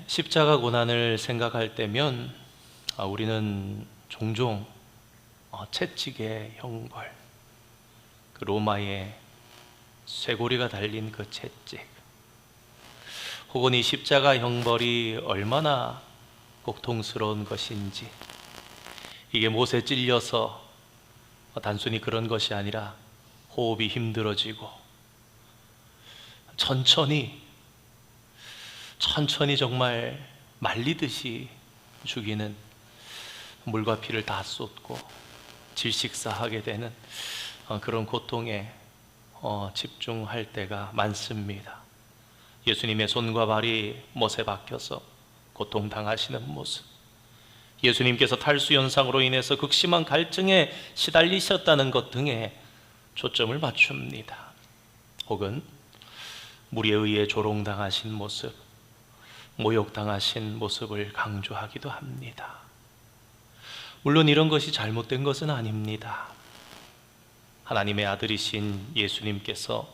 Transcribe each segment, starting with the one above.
십자가 고난을 생각할 때면 우리는 종종 채찍의 형벌, 그 로마의 쇠고리가 달린 그 채찍, 혹은 이 십자가 형벌이 얼마나 고통스러운 것인지, 이게 못에 찔려서 단순히 그런 것이 아니라 호흡이 힘들어지고 천천히 정말 말리듯이 죽이는, 물과 피를 다 쏟고 질식사하게 되는 그런 고통에 집중할 때가 많습니다. 예수님의 손과 발이 못에 박혀서 고통당하시는 모습, 예수님께서 탈수현상으로 인해서 극심한 갈증에 시달리셨다는 것 등에 초점을 맞춥니다. 혹은 물에 의해 조롱당하신 모습, 모욕당하신 모습을 강조하기도 합니다. 물론 이런 것이 잘못된 것은 아닙니다. 하나님의 아들이신 예수님께서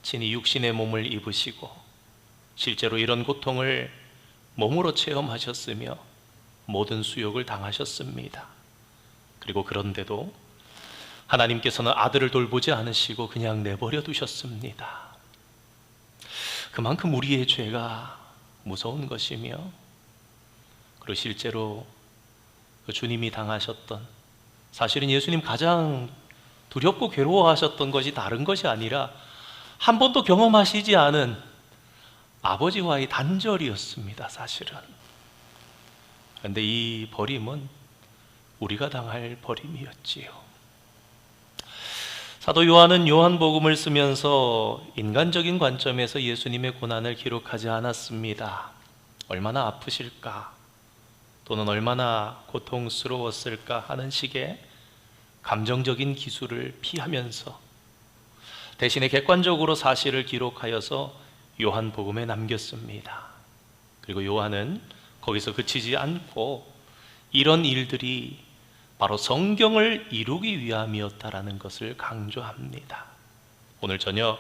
친히 육신의 몸을 입으시고 실제로 이런 고통을 몸으로 체험하셨으며 모든 수욕을 당하셨습니다. 그리고 그런데도 하나님께서는 아들을 돌보지 않으시고 그냥 내버려 두셨습니다. 그만큼 우리의 죄가 무서운 것이며, 그리고 실제로 그 주님이 당하셨던, 사실은 예수님 가장 두렵고 괴로워하셨던 것이 다른 것이 아니라 한 번도 경험하시지 않은 아버지와의 단절이었습니다. 사실은. 그런데 이 버림은 우리가 당할 버림이었지요. 사도 요한은 요한복음을 쓰면서 인간적인 관점에서 예수님의 고난을 기록하지 않았습니다. 얼마나 아프실까, 또는 얼마나 고통스러웠을까 하는 식의 감정적인 기술을 피하면서 대신에 객관적으로 사실을 기록하여서 요한복음에 남겼습니다. 그리고 요한은 거기서 그치지 않고 이런 일들이 바로 성경을 이루기 위함이었다라는 것을 강조합니다. 오늘 저녁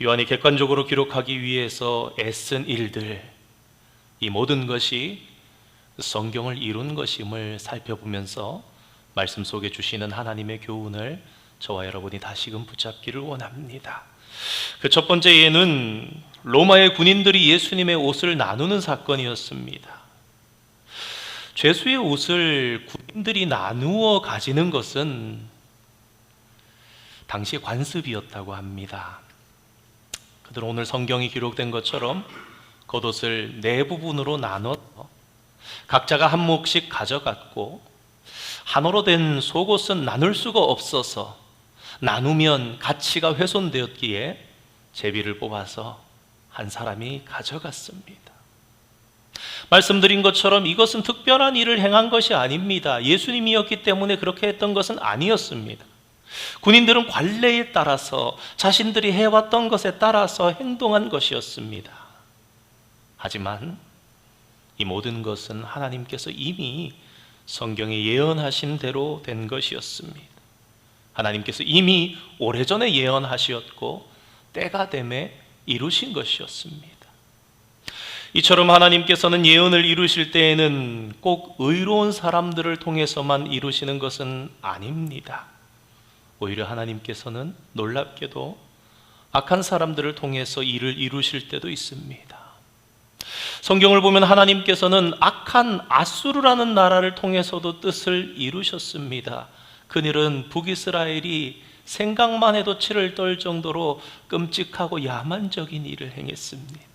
요한이 객관적으로 기록하기 위해서 애쓴 일들, 이 모든 것이 성경을 이룬 것임을 살펴보면서 말씀 속에 주시는 하나님의 교훈을 저와 여러분이 다시금 붙잡기를 원합니다. 그 첫 번째 예는 로마의 군인들이 예수님의 옷을 나누는 사건이었습니다. 죄수의 옷을 군인들이 나누어 가지는 것은 당시 관습이었다고 합니다. 그들은 오늘 성경이 기록된 것처럼 겉옷을 네 부분으로 나눠서 각자가 한 몫씩 가져갔고, 한으로 된 속옷은 나눌 수가 없어서 나누면 가치가 훼손되었기에 제비를 뽑아서 한 사람이 가져갔습니다. 말씀드린 것처럼 이것은 특별한 일을 행한 것이 아닙니다. 예수님이었기 때문에 그렇게 했던 것은 아니었습니다. 군인들은 관례에 따라서 자신들이 해왔던 것에 따라서 행동한 것이었습니다. 하지만 이 모든 것은 하나님께서 이미 성경에 예언하신 대로 된 것이었습니다. 하나님께서 이미 오래전에 예언하셨고 때가 됨에 이루신 것이었습니다. 이처럼 하나님께서는 예언을 이루실 때에는 꼭 의로운 사람들을 통해서만 이루시는 것은 아닙니다. 오히려 하나님께서는 놀랍게도 악한 사람들을 통해서 일을 이루실 때도 있습니다. 성경을 보면 하나님께서는 악한 아수르라는 나라를 통해서도 뜻을 이루셨습니다. 그들은 북이스라엘이 생각만 해도 치를 떨 정도로 끔찍하고 야만적인 일을 행했습니다.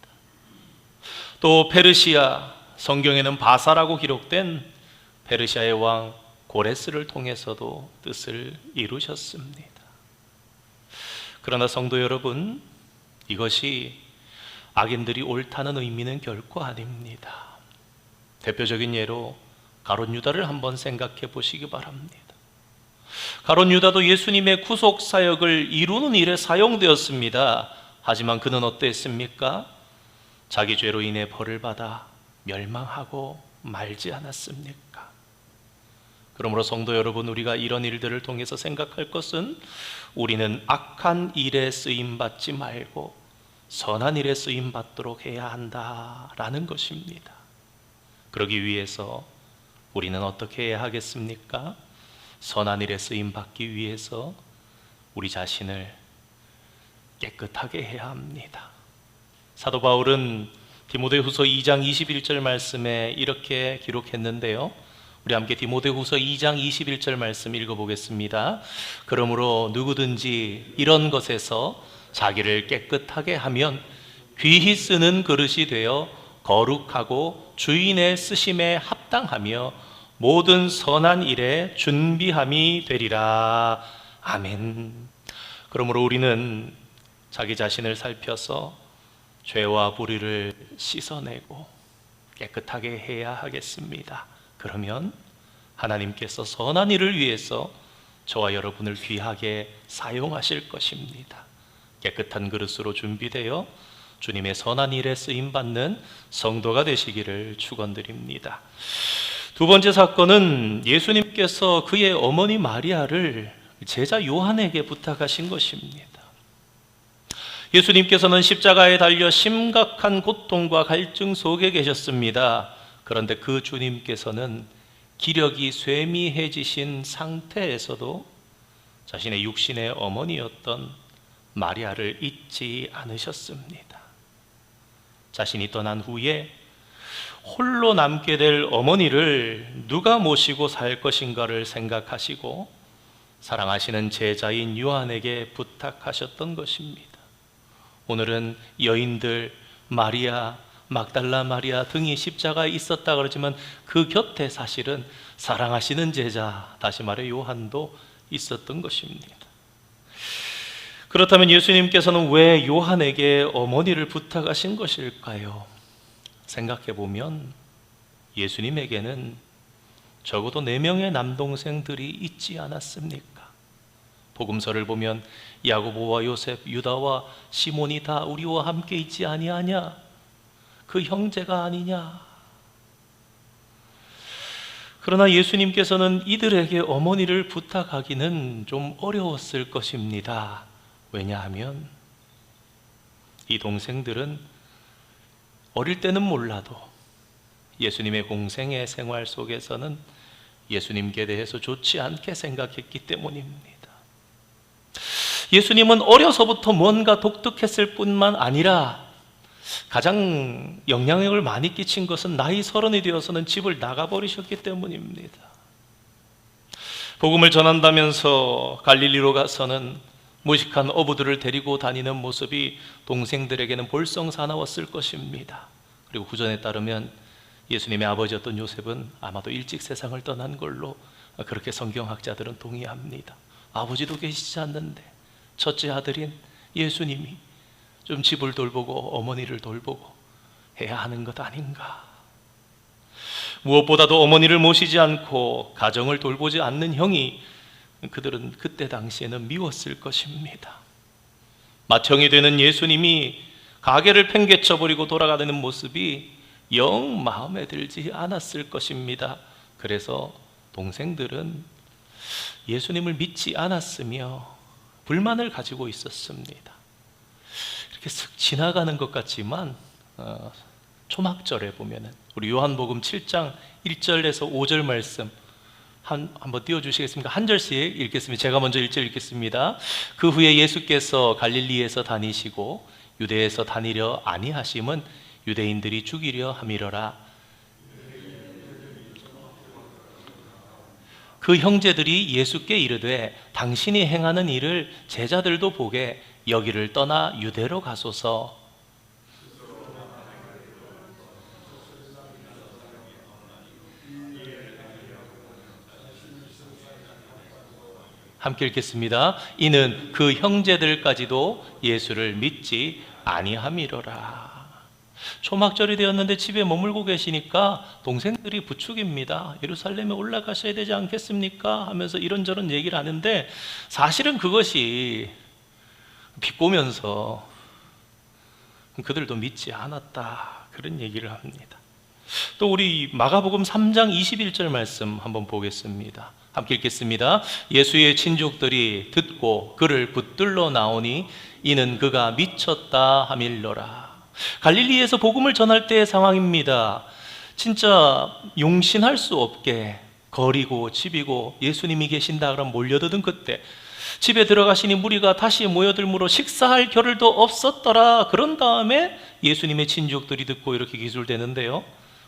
또 페르시아, 성경에는 바사라고 기록된 페르시아의 왕 고레스를 통해서도 뜻을 이루셨습니다. 그러나 성도 여러분, 이것이 악인들이 옳다는 의미는 결코 아닙니다. 대표적인 예로 가룟 유다를 한번 생각해 보시기 바랍니다. 가룟 유다도 예수님의 구속 사역을 이루는 일에 사용되었습니다. 하지만 그는 어땠습니까? 자기 죄로 인해 벌을 받아 멸망하고 말지 않았습니까? 그러므로 성도 여러분, 우리가 이런 일들을 통해서 생각할 것은 우리는 악한 일에 쓰임받지 말고 선한 일에 쓰임 받도록 해야 한다라는 것입니다. 그러기 위해서 우리는 어떻게 해야 하겠습니까? 선한 일에 쓰임 받기 위해서 우리 자신을 깨끗하게 해야 합니다. 사도 바울은 디모데후서 2장 21절 말씀에 이렇게 기록했는데요. 우리 함께 디모데후서 2장 21절 말씀 읽어보겠습니다. 그러므로 누구든지 이런 것에서 자기를 깨끗하게 하면 귀히 쓰는 그릇이 되어 거룩하고 주인의 쓰심에 합당하며 모든 선한 일에 준비함이 되리라. 아멘. 그러므로 우리는 자기 자신을 살펴서 죄와 불의를 씻어내고 깨끗하게 해야 하겠습니다. 그러면 하나님께서 선한 일을 위해서 저와 여러분을 귀하게 사용하실 것입니다. 깨끗한 그릇으로 준비되어 주님의 선한 일에 쓰임받는 성도가 되시기를 축원드립니다. 두 번째 사건은 예수님께서 그의 어머니 마리아를 제자 요한에게 부탁하신 것입니다. 예수님께서는 십자가에 달려 심각한 고통과 갈증 속에 계셨습니다. 그런데 그 주님께서는 기력이 쇠미해지신 상태에서도 자신의 육신의 어머니였던 마리아를 잊지 않으셨습니다. 자신이 떠난 후에 홀로 남게 될 어머니를 누가 모시고 살 것인가를 생각하시고 사랑하시는 제자인 요한에게 부탁하셨던 것입니다. 오늘은 여인들 마리아, 막달라 마리아 등이 십자가에 있었다 그러지만 그 곁에 사실은 사랑하시는 제자, 다시 말해 요한도 있었던 것입니다. 그렇다면 예수님께서는 왜 요한에게 어머니를 부탁하신 것일까요? 생각해 보면 예수님에게는 적어도 4명의 남동생들이 있지 않았습니까? 복음서를 보면 야고보와 요셉, 유다와 시몬이 다 우리와 함께 있지 아니하냐? 그 형제가 아니냐? 그러나 예수님께서는 이들에게 어머니를 부탁하기는 좀 어려웠을 것입니다. 왜냐하면 이 동생들은 어릴 때는 몰라도 예수님의 공생의 생활 속에서는 예수님께 대해서 좋지 않게 생각했기 때문입니다. 예수님은 어려서부터 뭔가 독특했을 뿐만 아니라 가장 영향력을 많이 끼친 것은 나이 30이 되어서는 집을 나가버리셨기 때문입니다. 복음을 전한다면서 갈릴리로 가서는 무식한 어부들을 데리고 다니는 모습이 동생들에게는 볼썽사나웠을 것입니다. 그리고 구전에 따르면 예수님의 아버지였던 요셉은 아마도 일찍 세상을 떠난 걸로 그렇게 성경학자들은 동의합니다. 아버지도 계시지 않는데 첫째 아들인 예수님이 좀 집을 돌보고 어머니를 돌보고 해야 하는 것 아닌가. 무엇보다도 어머니를 모시지 않고 가정을 돌보지 않는 형이 그들은 그때 당시에는 미웠을 것입니다. 맏형이 되는 예수님이 가게를 팽개쳐버리고 돌아가는 모습이 영 마음에 들지 않았을 것입니다. 그래서 동생들은 예수님을 믿지 않았으며 불만을 가지고 있었습니다. 이렇게 슥 지나가는 것 같지만 초막절에 보면은 우리 요한복음 7장 1절에서 5절 말씀 한번 띄워주시겠습니까? 한 절씩 읽겠습니다. 제가 먼저 1절 읽겠습니다. 그 후에 예수께서 갈릴리에서 다니시고 유대에서 다니려 아니하심은 유대인들이 죽이려 함이러라. 그 형제들이 예수께 이르되 당신이 행하는 일을 제자들도 보게 여기를 떠나 유대로 가소서. 함께 읽겠습니다. 이는 그 형제들까지도 예수를 믿지 아니함이로라. 초막절이 되었는데 집에 머물고 계시니까 동생들이 부축입니다. 예루살렘에 올라가셔야 되지 않겠습니까? 하면서 이런저런 얘기를 하는데 사실은 그것이 비꼬면서 그들도 믿지 않았다, 그런 얘기를 합니다. 또 우리 마가복음 3장 21절 말씀 한번 보겠습니다. 함께 읽겠습니다. 예수의 친족들이 듣고 그를 붙들러 나오니 이는 그가 미쳤다 하밀러라. 갈릴리에서 복음을 전할 때의 상황입니다. 진짜 용신할 수 없게 거리고 집이고 예수님이 계신다 그러면 몰려드는 그때, 집에 들어가시니 무리가 다시 모여들므로 식사할 겨를도 없었더라. 그런 다음에 예수님의 친족들이 듣고 이렇게 기술되는데요.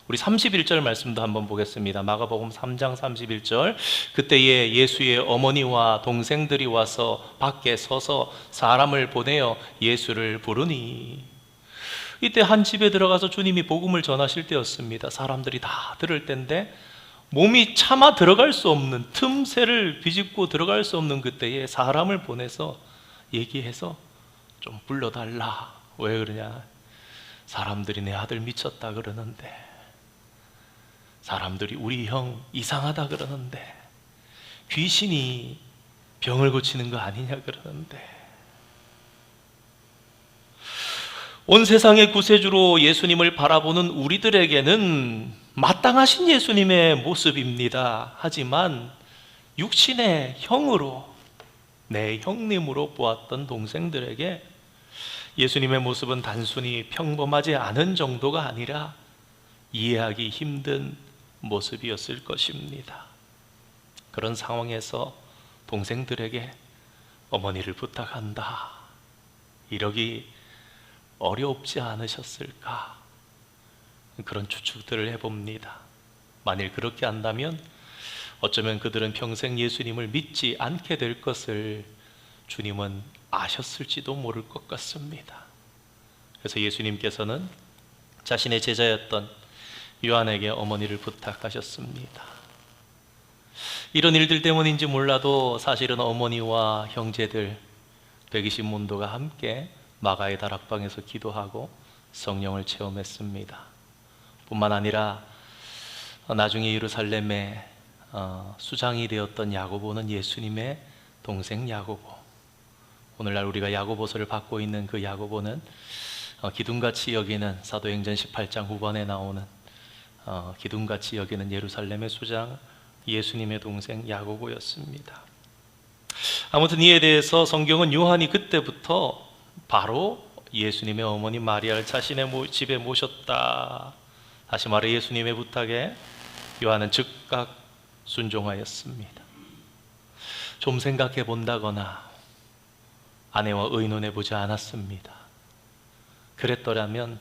우리 31절 말씀도 한번 보겠습니다. 마가복음 3장 31절. 그때에 예수의 어머니와 동생들이 와서 밖에 서서 사람을 보내어 예수를 부르니, 이때 한 집에 들어가서 주님이 복음을 전하실 때였습니다. 사람들이 다 들을 때인데 몸이 차마 들어갈 수 없는, 틈새를 비집고 들어갈 수 없는 그때에 사람을 보내서 얘기해서 좀 불러달라. 왜 그러냐? 사람들이 내 아들 미쳤다 그러는데, 사람들이 우리 형 이상하다 그러는데, 귀신이 병을 고치는 거 아니냐 그러는데, 온 세상의 구세주로 예수님을 바라보는 우리들에게는 마땅하신 예수님의 모습입니다. 하지만 육신의 형으로, 내 형님으로 보았던 동생들에게 예수님의 모습은 단순히 평범하지 않은 정도가 아니라 이해하기 힘든 모습이었을 것입니다. 그런 상황에서 동생들에게 어머니를 부탁한다, 이러기 어렵지 않으셨을까? 그런 추측들을 해봅니다. 만일 그렇게 한다면 어쩌면 그들은 평생 예수님을 믿지 않게 될 것을 주님은 아셨을지도 모를 것 같습니다. 그래서 예수님께서는 자신의 제자였던 요한에게 어머니를 부탁하셨습니다. 이런 일들 때문인지 몰라도 사실은 어머니와 형제들 120문도가 함께 마가의 다락방에서 기도하고 성령을 체험했습니다. 뿐만 아니라 나중에 예루살렘에 수장이 되었던 야고보는 예수님의 동생 야고보, 오늘날 우리가 야고보서를 받고 있는 그 야고보는 기둥같이 여기는, 사도행전 18장 후반에 나오는 기둥같이 여기는 예루살렘의 수장, 예수님의 동생 야고보였습니다. 아무튼 이에 대해서 성경은 요한이 그때부터 바로 예수님의 어머니 마리아를 자신의 집에 모셨다, 다시 말해 예수님의 부탁에 요한은 즉각 순종하였습니다. 좀 생각해 본다거나 아내와 의논해 보지 않았습니다. 그랬더라면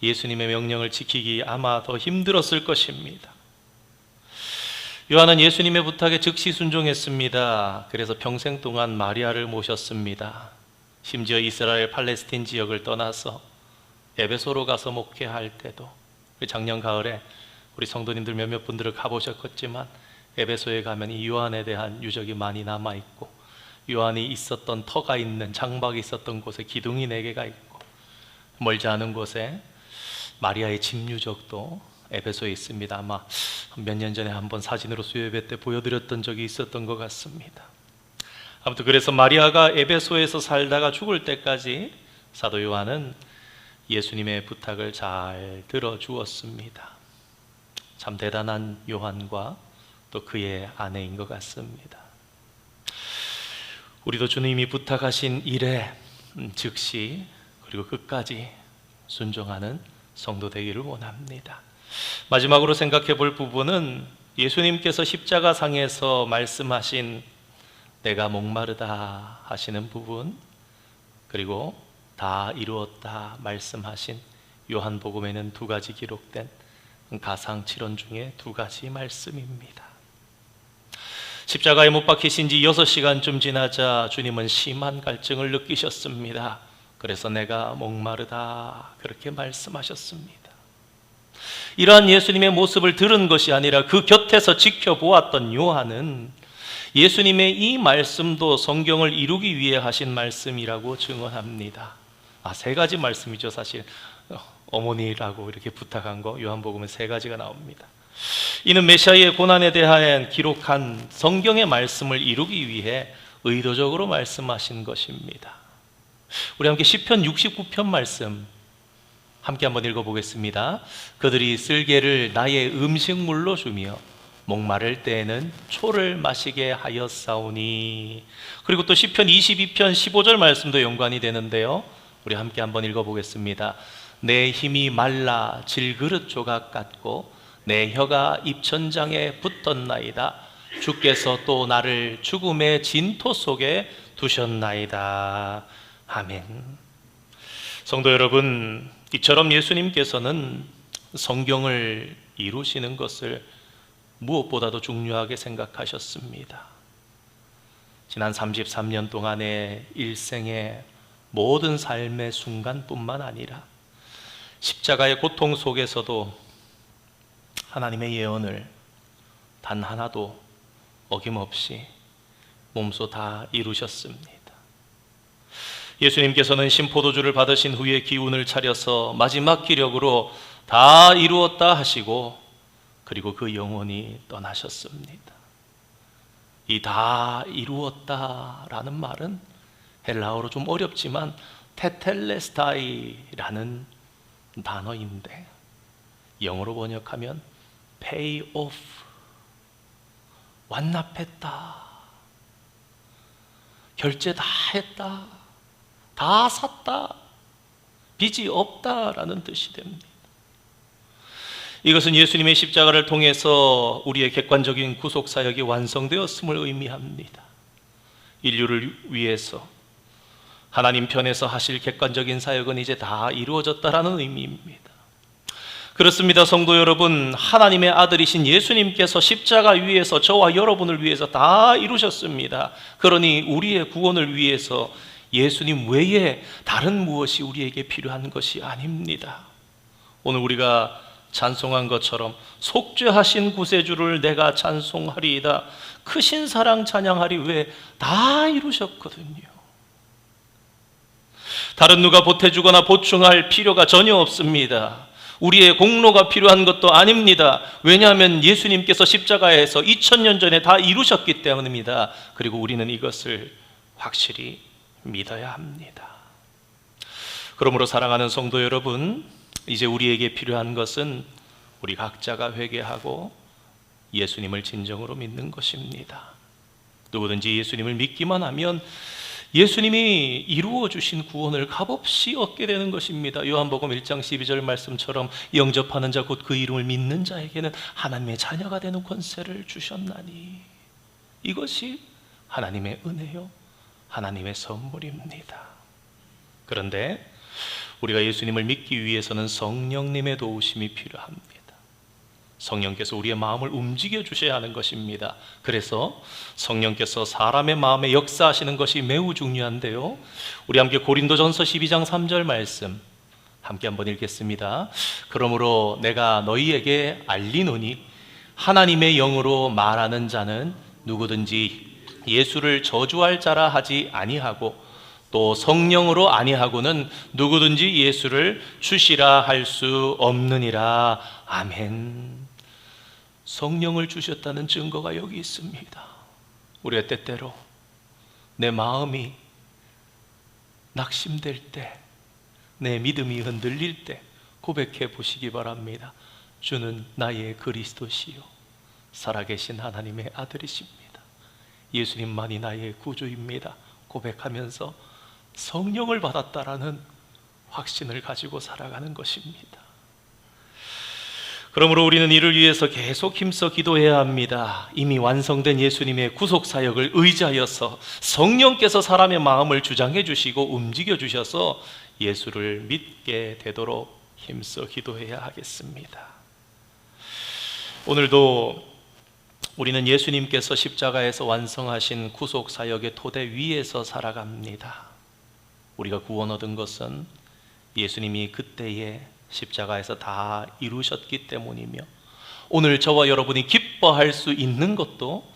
예수님의 명령을 지키기 아마 더 힘들었을 것입니다. 요한은 예수님의 부탁에 즉시 순종했습니다. 그래서 평생 동안 마리아를 모셨습니다. 심지어 이스라엘 팔레스틴 지역을 떠나서 에베소로 가서 목회할 때도, 작년 가을에 우리 성도님들 몇몇 분들을 가보셨겠지만 에베소에 가면 이 요한에 대한 유적이 많이 남아있고, 요한이 있었던 터가 있는, 장막이 있었던 곳에 기둥이 4개가 있고, 멀지 않은 곳에 마리아의 집 유적도 에베소에 있습니다. 아마 몇 년 전에 한번 사진으로 수요예배 때 보여드렸던 적이 있었던 것 같습니다. 아무튼 그래서 마리아가 에베소에서 살다가 죽을 때까지 사도 요한은 예수님의 부탁을 잘 들어주었습니다. 참 대단한 요한과 또 그의 아내인 것 같습니다. 우리도 주님이 부탁하신 일에 즉시 그리고 끝까지 순종하는 성도 되기를 원합니다. 마지막으로 생각해 볼 부분은 예수님께서 십자가상에서 말씀하신 내가 목마르다 하시는 부분, 그리고 다 이루었다 말씀하신 요한복음에는 2가지 기록된 가상 7원 중에 2가지 말씀입니다. 십자가에 못 박히신 지 6시간쯤 지나자 주님은 심한 갈증을 느끼셨습니다. 그래서 내가 목마르다 그렇게 말씀하셨습니다. 이러한 예수님의 모습을 들은 것이 아니라 그 곁에서 지켜보았던 요한은 예수님의 이 말씀도 성경을 이루기 위해 하신 말씀이라고 증언합니다. 3가지 말씀이죠. 사실 어머니라고 이렇게 부탁한 거 요한복음에 3가지가 나옵니다. 이는 메시아의 고난에 대한 기록한 성경의 말씀을 이루기 위해 의도적으로 말씀하신 것입니다. 우리 함께 시편 69편 말씀 함께 한번 읽어보겠습니다. 그들이 쓸개를 나의 음식물로 주며 목마를 때에는 초를 마시게 하였사오니. 그리고 또 시편 22편 15절 말씀도 연관이 되는데요, 우리 함께 한번 읽어보겠습니다. 내 힘이 말라 질그릇 조각 같고 내 혀가 입천장에 붙었나이다. 주께서 또 나를 죽음의 진토 속에 두셨나이다. 아멘. 성도 여러분, 이처럼 예수님께서는 성경을 이루시는 것을 무엇보다도 중요하게 생각하셨습니다. 지난 33년 동안의 일생의 모든 삶의 순간뿐만 아니라 십자가의 고통 속에서도 하나님의 예언을 단 하나도 어김없이 몸소 다 이루셨습니다. 예수님께서는 신포도주를 받으신 후에 기운을 차려서 마지막 기력으로 다 이루었다 하시고, 그리고 그 영혼이 떠나셨습니다. 이 다 이루었다라는 말은 헬라어로 좀 어렵지만 테텔레스타이라는 단어인데 영어로 번역하면 pay off, 완납했다, 결제 다 했다, 다 샀다, 빚이 없다라는 뜻이 됩니다. 이것은 예수님의 십자가를 통해서 우리의 객관적인 구속사역이 완성되었음을 의미합니다. 인류를 위해서 하나님 편에서 하실 객관적인 사역은 이제 다 이루어졌다라는 의미입니다. 그렇습니다. 성도 여러분, 하나님의 아들이신 예수님께서 십자가 위에서 저와 여러분을 위해서 다 이루셨습니다. 그러니 우리의 구원을 위해서 예수님 외에 다른 무엇이 우리에게 필요한 것이 아닙니다. 오늘 우리가 찬송한 것처럼 속죄하신 구세주를 내가 찬송하리이다, 크신 사랑 찬양하리, 왜 다 이루셨거든요. 다른 누가 보태주거나 보충할 필요가 전혀 없습니다. 우리의 공로가 필요한 것도 아닙니다. 왜냐하면 예수님께서 십자가에서 2000년 전에 다 이루셨기 때문입니다. 그리고 우리는 이것을 확실히 믿어야 합니다. 그러므로 사랑하는 성도 여러분, 이제 우리에게 필요한 것은 우리 각자가 회개하고 예수님을 진정으로 믿는 것입니다. 누구든지 예수님을 믿기만 하면 예수님이 이루어 주신 구원을 값없이 얻게 되는 것입니다. 요한복음 1장 12절 말씀처럼 영접하는 자 곧 그 이름을 믿는 자에게는 하나님의 자녀가 되는 권세를 주셨나니, 이것이 하나님의 은혜요, 하나님의 선물입니다. 그런데 우리가 예수님을 믿기 위해서는 성령님의 도우심이 필요합니다. 성령께서 우리의 마음을 움직여 주셔야 하는 것입니다. 그래서 성령께서 사람의 마음에 역사하시는 것이 매우 중요한데요, 우리 함께 고린도전서 12장 3절 말씀 함께 한번 읽겠습니다. 그러므로 내가 너희에게 알리노니 하나님의 영으로 말하는 자는 누구든지 예수를 저주할 자라 하지 아니하고 또 성령으로 아니하고는 누구든지 예수를 주시라 할 수 없느니라. 아멘. 성령을 주셨다는 증거가 여기 있습니다. 우리가 때때로 내 마음이 낙심될 때, 내 믿음이 흔들릴 때 고백해 보시기 바랍니다. 주는 나의 그리스도시요 살아계신 하나님의 아들이십니다. 예수님만이 나의 구주입니다. 고백하면서 성령을 받았다라는 확신을 가지고 살아가는 것입니다. 그러므로 우리는 이를 위해서 계속 힘써 기도해야 합니다. 이미 완성된 예수님의 구속사역을 의지하여서 성령께서 사람의 마음을 주장해 주시고 움직여 주셔서 예수를 믿게 되도록 힘써 기도해야 하겠습니다. 오늘도 우리는 예수님께서 십자가에서 완성하신 구속사역의 토대 위에서 살아갑니다. 우리가 구원 얻은 것은 예수님이 그때에 십자가에서 다 이루셨기 때문이며, 오늘 저와 여러분이 기뻐할 수 있는 것도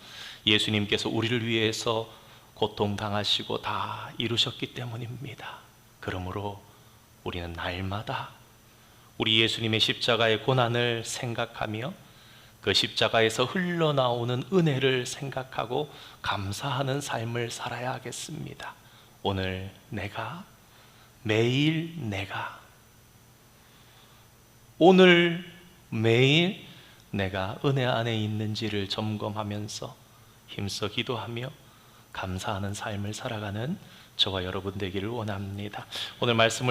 예수님께서 우리를 위해서 고통당하시고 다 이루셨기 때문입니다. 그러므로 우리는 날마다 우리 예수님의 십자가의 고난을 생각하며 그 십자가에서 흘러나오는 은혜를 생각하고 감사하는 삶을 살아야 하겠습니다. 오늘 내가, 매일 내가 오늘 매일 내가 은혜 안에 있는지를 점검하면서 힘써 기도하며 감사하는 삶을 살아가는 저와 여러분 되기를 원합니다. 오늘 말씀을